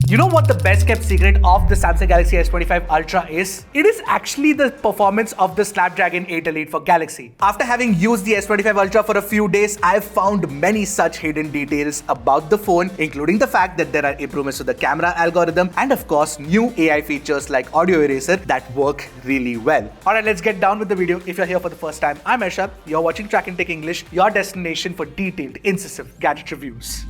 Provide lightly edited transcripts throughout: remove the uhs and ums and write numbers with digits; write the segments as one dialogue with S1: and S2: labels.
S1: You know what the best kept secret of the Samsung Galaxy S25 Ultra is? It is actually the performance of the Snapdragon 8 Elite for Galaxy. After having used the S25 Ultra for a few days, I've found many such hidden details about the phone, including the fact that there are improvements to the camera algorithm and of course new AI features like audio eraser that work really well. Alright, let's get down with the video. If you're here for the first time, I'm Eshat. You're watching Trakin Tech English, your destination for detailed, incisive gadget reviews.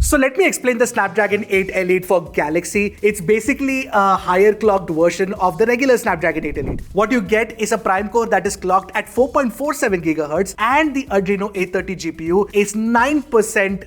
S1: So let me explain the Snapdragon 8 Elite for Galaxy. It's basically a higher clocked version of the regular Snapdragon 8 Elite. What you get is a prime core that is clocked at 4.47 GHz and the Adreno 830 GPU is 9%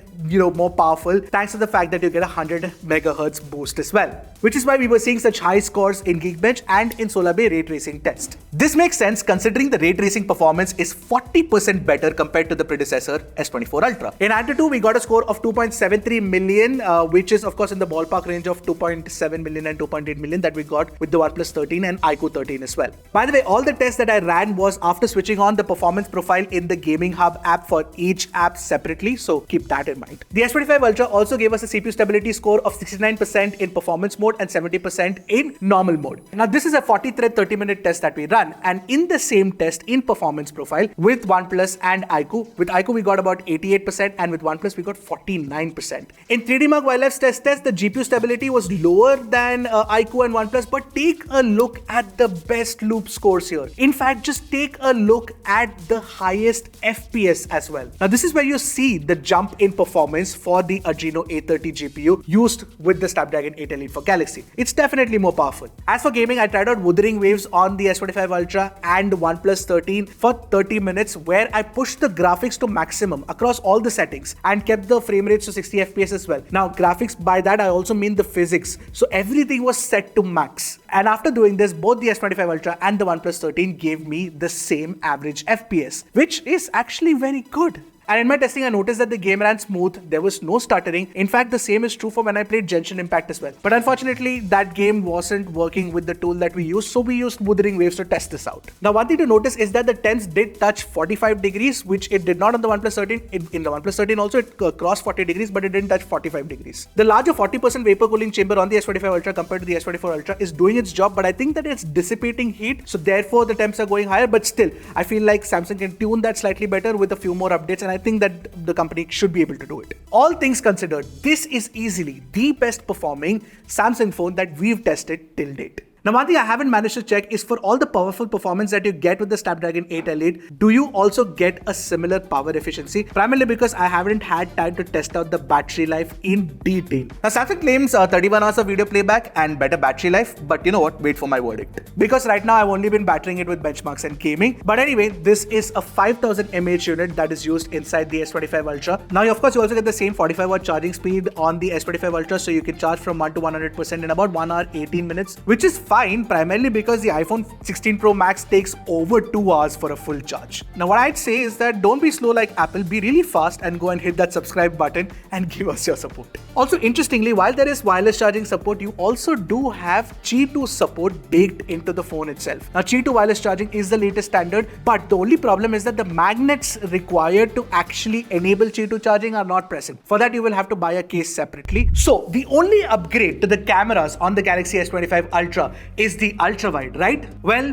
S1: more powerful thanks to the fact that you get a 100 MHz boost as well. Which is why we were seeing such high scores in Geekbench and in SolarBay ray tracing test. This makes sense considering the ray tracing performance is 40% better compared to the predecessor S24 Ultra. In Antutu, we got a score of 2.73 million, which is of course in the ballpark range of 2.7 million and 2.8 million that we got with the OnePlus 13 and iQOO 13 as well. By the way, all the tests that I ran was after switching on the performance profile in the Gaming Hub app for each app separately, so keep that in mind. The S25 Ultra also gave us a CPU stability score of 69% in performance mode and 70% in normal mode. Now this is a 40-thread 30-minute test that we run, and in the same test in performance profile with OnePlus and iQOO, with iQOO we got about 88% and with OnePlus we got 49%. In 3D Mark Wireless test, the GPU stability was lower than iQOO and OnePlus, but take a look at the best loop scores here. In fact, just take a look at the highest FPS as well. Now this is where you see the jump in performance for the Adreno 830 GPU used with the Snapdragon 8 Elite for Galaxy. It's definitely more powerful. As for gaming, I tried out Wuthering Waves on the S25 Ultra and OnePlus 13 for 30 minutes where I pushed the graphics to maximum across all the settings and kept the frame rates to 60 FPS as well. Now graphics, by that I also mean the physics. So everything was set to max. And after doing this, both the S25 Ultra and the OnePlus 13 gave me the same average FPS, which is actually very good. And in my testing, I noticed that the game ran smooth, there was no stuttering. In fact, the same is true for when I played Genshin Impact as well. But unfortunately, that game wasn't working with the tool that we used, so we used Wuthering Waves to test this out. Now, one thing to notice is that the temps did touch 45 degrees, which it did not on the OnePlus 13. In the OnePlus 13 also, it crossed 40 degrees, but it didn't touch 45 degrees. The larger 40% vapor cooling chamber on the S25 Ultra compared to the S24 Ultra is doing its job, but I think that it's dissipating heat, so therefore the temps are going higher. But still, I feel like Samsung can tune that slightly better with a few more updates, and I think that the company should be able to do it. All things considered, this is easily the best performing Samsung phone that we've tested till date. Now, one thing I haven't managed to check is for all the powerful performance that you get with the Snapdragon 8 Elite, do you also get a similar power efficiency? Primarily because I haven't had time to test out the battery life in detail. Now, Samsung claims 31 hours of video playback and better battery life, but you know what? Wait for my verdict. Because right now I've only been battering it with benchmarks and gaming. But anyway, this is a 5000 mAh unit that is used inside the S25 Ultra. Now, of course, you also get the same 45 watt charging speed on the S25 Ultra, so you can charge from 1 to 100% in about 1 hour 18 minutes, which is fine, primarily because the iPhone 16 Pro Max takes over 2 hours for a full charge. Now what I'd say is that don't be slow like Apple, be really fast and go and hit that subscribe button and give us your support. Also, interestingly, while there is wireless charging support, you also do have Qi 2 support baked into the phone itself. Now Qi 2 wireless charging is the latest standard, but the only problem is that the magnets required to actually enable Qi 2 charging are not present. For that, you will have to buy a case separately. So the only upgrade to the cameras on the Galaxy S25 Ultra is the ultra wide, right? Well,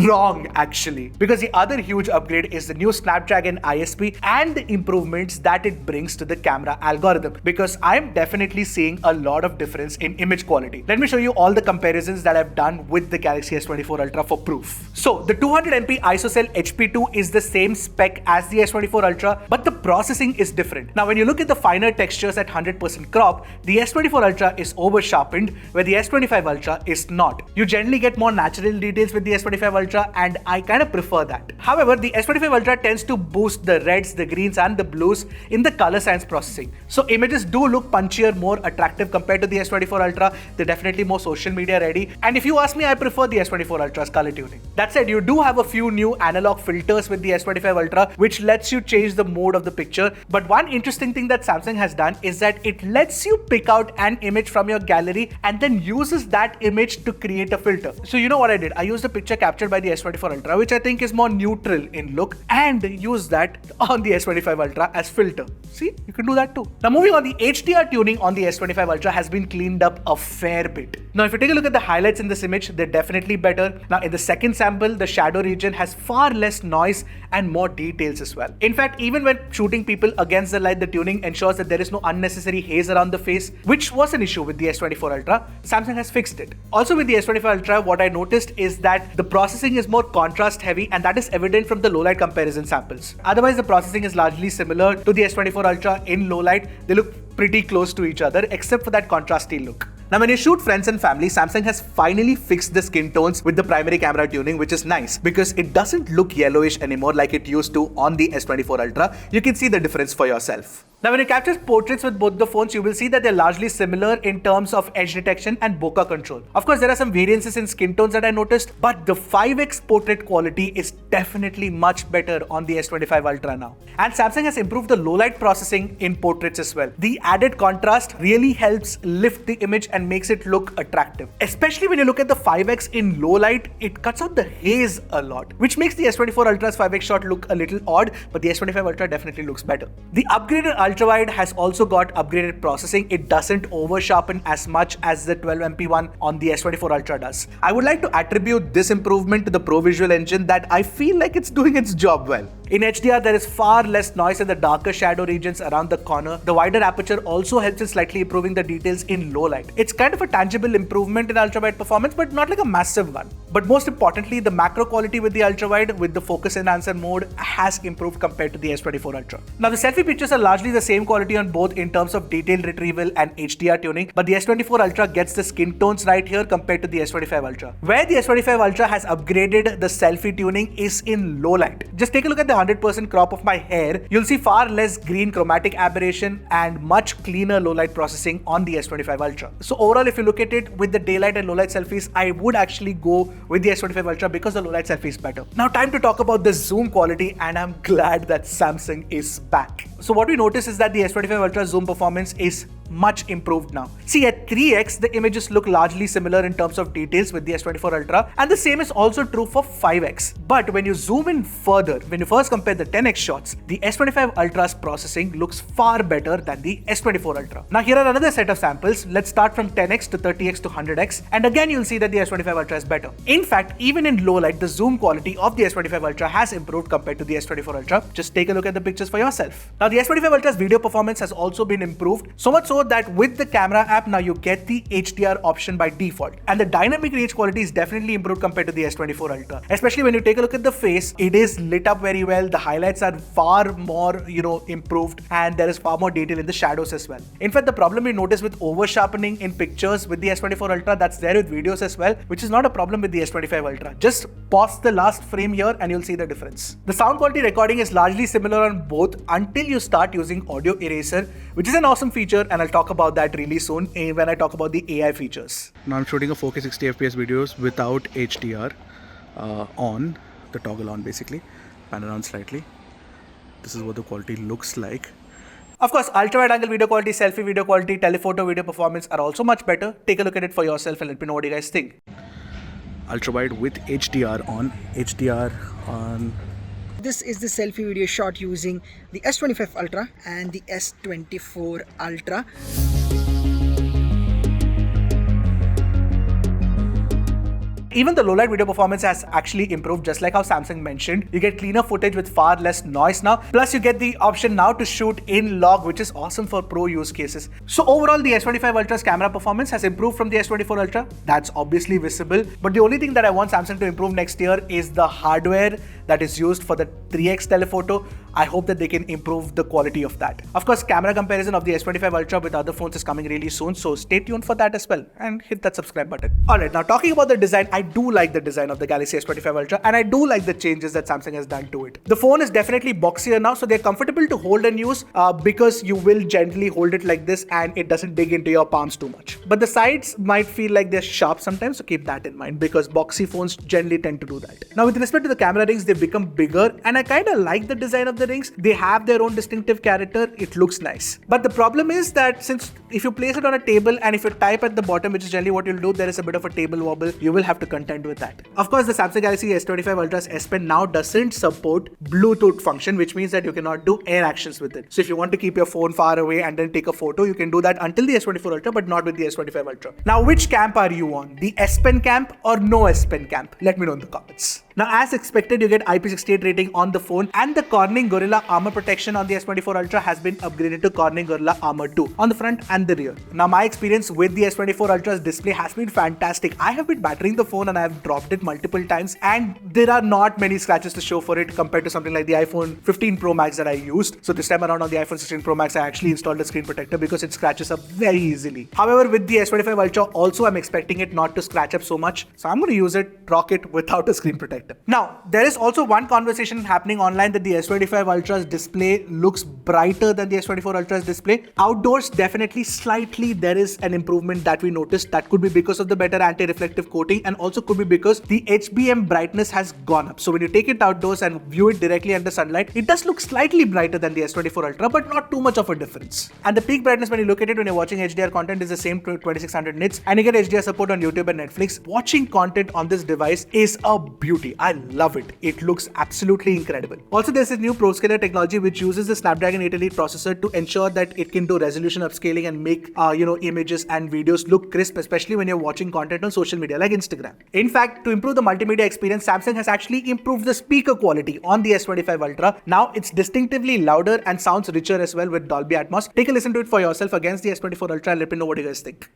S1: wrong actually, because the other huge upgrade is the new Snapdragon ISP and the improvements that it brings to the camera algorithm, because I'm definitely seeing a lot of difference in image quality. Let me show you all the comparisons that I've done with the Galaxy S24 Ultra for proof. So the 200MP ISOCELL HP2 is the same spec as the S24 Ultra, but the processing is different. Now when you look at the finer textures at 100% crop, the S24 Ultra is over sharpened where the S25 Ultra is not. You generally get more natural details with the S25 Ultra, and I kind of prefer that. However, the S25 Ultra tends to boost the reds, the greens and the blues in the color science processing. So images do look punchier, more attractive compared to the S24 Ultra. They're definitely more social media ready. And if you ask me, I prefer the S24 Ultra's color tuning. That said, you do have a few new analog filters with the S25 Ultra, which lets you change the mode of the picture. But one interesting thing that Samsung has done is that it lets you pick out an image from your gallery and then uses that image to create a filter. So you know what I did? I used a picture capture manufactured by the S24 Ultra, which I think is more neutral in look, and use that on the S25 Ultra as filter. See, you can do that too. Now moving on, the HDR tuning on the S25 Ultra has been cleaned up a fair bit. Now if you take a look at the highlights in this image, they're definitely better. Now in the second sample, the shadow region has far less noise and more details as well. In fact, even when shooting people against the light, the tuning ensures that there is no unnecessary haze around the face, which was an issue with the S24 Ultra. Samsung has fixed it. Also with the S25 Ultra, what I noticed is that the processing is more contrast heavy, and that is evident from the low light comparison samples. Otherwise, the processing is largely similar to the S24 Ultra in low light. They look pretty close to each other except for that contrasty look. Now when you shoot friends and family, Samsung has finally fixed the skin tones with the primary camera tuning, which is nice because it doesn't look yellowish anymore like it used to on the S24 Ultra. You can see the difference for yourself. Now when you capture portraits with both the phones, you will see that they're largely similar in terms of edge detection and bokeh control. Of course, there are some variances in skin tones that I noticed, but the 5x portrait quality is definitely much better on the S25 Ultra now. And Samsung has improved the low light processing in portraits as well. The added contrast really helps lift the image and makes it look attractive. Especially when you look at the 5x in low light, it cuts out the haze a lot, which makes the S24 Ultra's 5x shot look a little odd, but the S25 Ultra definitely looks better. The upgraded ultrawide has also got upgraded processing. It doesn't over sharpen as much as the 12MP one on the S24 Ultra does. I would like to attribute this improvement to the Pro Visual engine that I feel like it's doing its job well. In HDR, there is far less noise in the darker shadow regions around the corner. The wider aperture also helps in slightly improving the details in low light. It's kind of a tangible improvement in ultrawide performance, but not like a massive one. But most importantly, the macro quality with the ultrawide with the focus enhancer mode has improved compared to the S24 Ultra. Now the selfie pictures are largely the same quality on both in terms of detail retrieval and HDR tuning, but the S24 Ultra gets the skin tones right here compared to the S25 Ultra. Where the S25 Ultra has upgraded the selfie tuning is in low light. Just take a look at the 100% crop of my hair. You'll see far less green chromatic aberration and much cleaner low light processing on the S25 Ultra. So overall, if you look at it with the daylight and low light selfies, I would actually go with the S25 Ultra because the low light selfie is better. Now time to talk about the zoom quality, and I'm glad that Samsung is back. So what we notice is that the S25 Ultra zoom performance is much improved now. See, at 3x, the images look largely similar in terms of details with the S24 Ultra, and the same is also true for 5x. But when you zoom in further, when you first compare the 10x shots, the S25 Ultra's processing looks far better than the S24 Ultra. Now here are another set of samples. Let's start from 10x to 30x to 100x, and again you'll see that the S25 Ultra is better. In fact, even in low light, the zoom quality of the S25 Ultra has improved compared to the S24 Ultra. Just take a look at the pictures for yourself. Now the S25 Ultra's video performance has also been improved, so much so that with the camera app now you get the HDR option by default, and the dynamic range quality is definitely improved compared to the S24 Ultra. Especially when you take a look at the face, it is lit up very well. The highlights are far more, improved, and there is far more detail in the shadows as well. In fact, the problem we notice with over sharpening in pictures with the S24 Ultra, that's there with videos as well, which is not a problem with the S25 Ultra. Just pause the last frame here and you'll see the difference. The sound quality recording is largely similar on both until you start using audio eraser, which is an awesome feature, and I'll talk about that really soon when I talk about the AI features. Now I'm shooting a 4K 60fps videos without HDR on, the toggle on basically. Pan around slightly. This is what the quality looks like. Of course, ultra wide angle video quality, selfie video quality, telephoto video performance are also much better. Take a look at it for yourself and let me know what you guys think. Ultra wide with HDR on.
S2: This is the selfie video shot using the S25 Ultra and the S24 Ultra.
S1: Even the low light video performance has actually improved, just like how Samsung mentioned. You get cleaner footage with far less noise now. Plus you get the option now to shoot in log, which is awesome for pro use cases. So overall, the S25 Ultra's camera performance has improved from the S24 Ultra. That's obviously visible. But the only thing that I want Samsung to improve next year is the hardware that is used for the 3x telephoto. I hope that they can improve the quality of that. Of course, camera comparison of the S25 Ultra with other phones is coming really soon, so stay tuned for that as well and hit that subscribe button. Alright, now talking about the design, I do like the design of the Galaxy S25 Ultra, and I do like the changes that Samsung has done to it. The phone is definitely boxier now, so they're comfortable to hold and use because you will gently hold it like this and it doesn't dig into your palms too much. But the sides might feel like they're sharp sometimes, so keep that in mind because boxy phones generally tend to do that. Now with respect to the camera rings, they've become bigger, and I kind of like the design of the Rings, they have their own distinctive character. It looks nice. But the problem is that since if you place it on a table and if you type at the bottom, which is generally what you'll do, there is a bit of a table wobble. You will have to contend with that. Of course, the Samsung Galaxy S25 Ultra's S Pen now doesn't support Bluetooth function, which means that you cannot do air actions with it. So if you want to keep your phone far away and then take a photo, you can do that until the S24 Ultra, but not with the S25 Ultra. Now, which camp are you on? The S Pen camp or no S Pen camp? Let me know in the comments. Now, as expected, you get IP68 rating on the phone, and the Corning Gorilla Armor protection on the S24 Ultra has been upgraded to Corning Gorilla Armor 2 on the front and the rear. Now, my experience with the S24 Ultra's display has been fantastic. I have been battering the phone and I have dropped it multiple times, and there are not many scratches to show for it compared to something like the iPhone 15 Pro Max that I used. So this time around on the iPhone 16 Pro Max, I actually installed a screen protector because it scratches up very easily. However, with the S25 Ultra, also I'm expecting it not to scratch up so much. So I'm going to use it, rock it without a screen protector. Now, there is also one conversation happening online that the S25 Ultra's display looks brighter than the S24 Ultra's display. Outdoors, definitely slightly there is an improvement that we noticed. That could be because of the better anti-reflective coating, and also could be because the HBM brightness has gone up. So when you take it outdoors and view it directly under sunlight, it does look slightly brighter than the S24 Ultra, but not too much of a difference. And the peak brightness when you look at it when you're watching HDR content is the same 2600 nits, and you get HDR support on YouTube and Netflix. Watching content on this device is a beauty. I love it. It looks absolutely incredible. Also, there's this new ProScaler technology which uses the Snapdragon 8 Elite processor to ensure that it can do resolution upscaling and make images and videos look crisp, especially when you're watching content on social media like Instagram. In fact, to improve the multimedia experience, Samsung has actually improved the speaker quality on the S25 Ultra. Now it's distinctively louder and sounds richer as well with Dolby Atmos. Take a listen to it for yourself against the S24 Ultra and let me know what you guys think.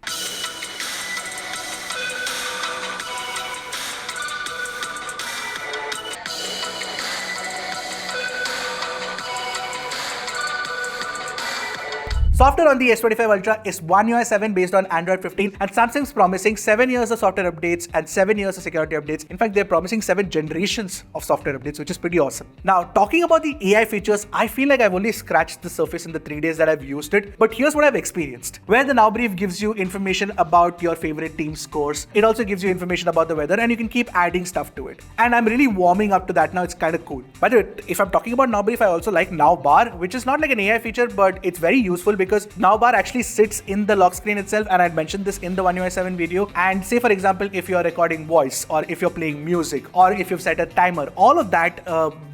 S1: Software on the S25 Ultra is One UI 7 based on Android 15, and Samsung's promising 7 years of software updates and 7 years of security updates. In fact, they're promising 7 generations of software updates, which is pretty awesome. Now, talking about the AI features, I feel like I've only scratched the surface in the 3 days that I've used it, but here's what I've experienced. Where the Now Brief gives you information about your favorite team scores, it also gives you information about the weather, and you can keep adding stuff to it. And I'm really warming up to that now. It's kind of cool. By the way, if I'm talking about Now Brief, I also like Now Bar, which is not like an AI feature, but it's very useful because Now Bar actually sits in the lock screen itself, and I'd mentioned this in the One UI 7 video. And say for example, if you're recording voice, or if you're playing music, or if you've set a timer, all of that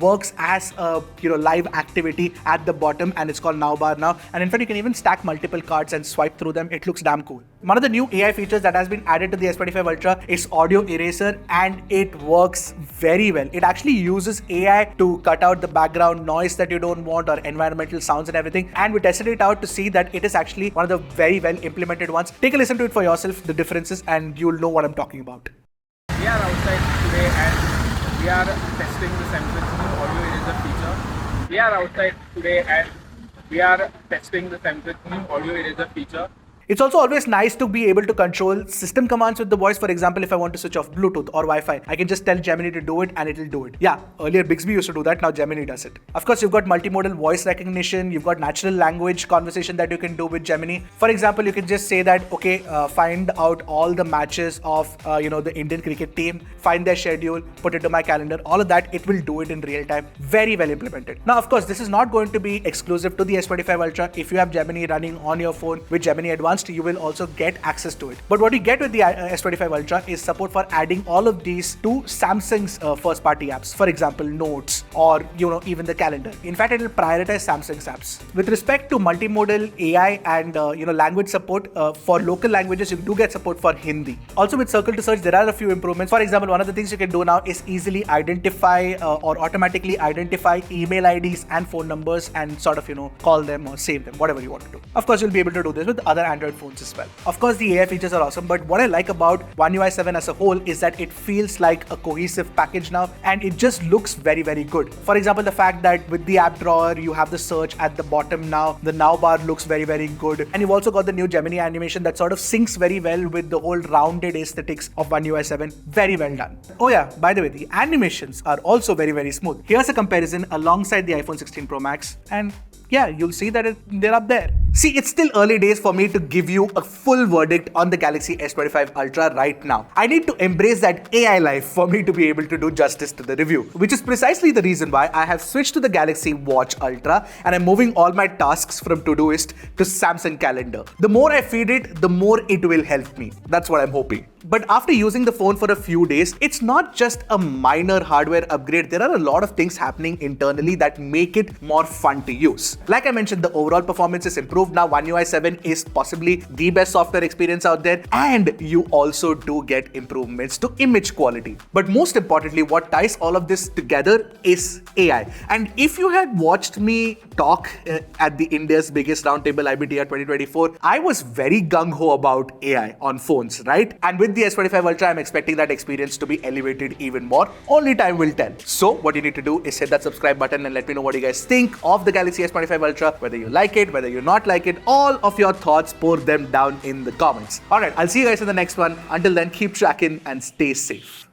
S1: works as a live activity at the bottom, and it's called Now Bar now. And in fact, you can even stack multiple cards and swipe through them. It looks damn cool. One of the new AI features that has been added to the S25 Ultra is audio eraser, and it works very well. It actually uses AI to cut out the background noise that you don't want, or environmental sounds and everything. And we tested it out to see that it is actually one of the very well implemented ones. Take a listen to it for yourself, the differences, and you'll know what I'm talking about.
S3: We are outside today and we are testing the Samsung new audio eraser feature. We are outside today and we are testing the Samsung new audio eraser feature.
S1: It's also always nice to be able to control system commands with the voice. For example, if I want to switch off Bluetooth or Wi-Fi, I can just tell Gemini to do it and it'll do it. Yeah, earlier Bixby used to do that, now Gemini does it. Of course, you've got multimodal voice recognition, you've got natural language conversation that you can do with Gemini. For example, you can just say that, okay, find out all the matches of the Indian cricket team, find their schedule, put it to my calendar, all of that, it will do it in real time. Very well implemented. Now, of course, this is not going to be exclusive to the S25 Ultra. If you have Gemini running on your phone with Gemini Advanced, you will also get access to it. But what you get with the S25 Ultra is support for adding all of these to Samsung's first-party apps. For example, Notes, or even the calendar. In fact, it will prioritize Samsung's apps. With respect to multimodal AI and language support for local languages, you do get support for Hindi. Also, with Circle to Search, there are a few improvements. For example, one of the things you can do now is easily identify or automatically identify email IDs and phone numbers and sort of call them or save them, whatever you want to do. Of course, you'll be able to do this with other Android phones as well. Of course, the AI features are awesome, but what I like about One UI 7 as a whole is that it feels like a cohesive package now, and it just looks very, very good. For example, the fact that with the app drawer, you have the search at the bottom now, the Now bar looks very, very good, and you've also got the new Gemini animation that sort of syncs very well with the whole rounded aesthetics of One UI 7. Very well done. Oh yeah, by the way, the animations are also very, very smooth. Here's a comparison alongside the iPhone 16 Pro Max, and yeah, you'll see that they're up there. See, it's still early days for me to give you a full verdict on the Galaxy S25 Ultra right now. I need to embrace that AI life for me to be able to do justice to the review, which is precisely the reason why I have switched to the Galaxy Watch Ultra and I'm moving all my tasks from Todoist to Samsung Calendar. The more I feed it, the more it will help me. That's what I'm hoping. But after using the phone for a few days, it's not just a minor hardware upgrade. There are a lot of things happening internally that make it more fun to use. Like I mentioned, the overall performance is improved now. One UI 7 is possibly the best software experience out there, and you also do get improvements to image quality. But most importantly, what ties all of this together is AI. And if you had watched me talk at the India's biggest roundtable IBTR 2024, I was very gung-ho about AI on phones, right? And with the S25 Ultra, I'm expecting that experience to be elevated even more. Only time will tell. So what you need to do is hit that subscribe button and let me know what you guys think of the Galaxy S25 Ultra, whether you like it, whether you not like it. All of your thoughts, pour them down in the comments. Alright, I'll see you guys in the next one. Until then, keep tracking and stay safe.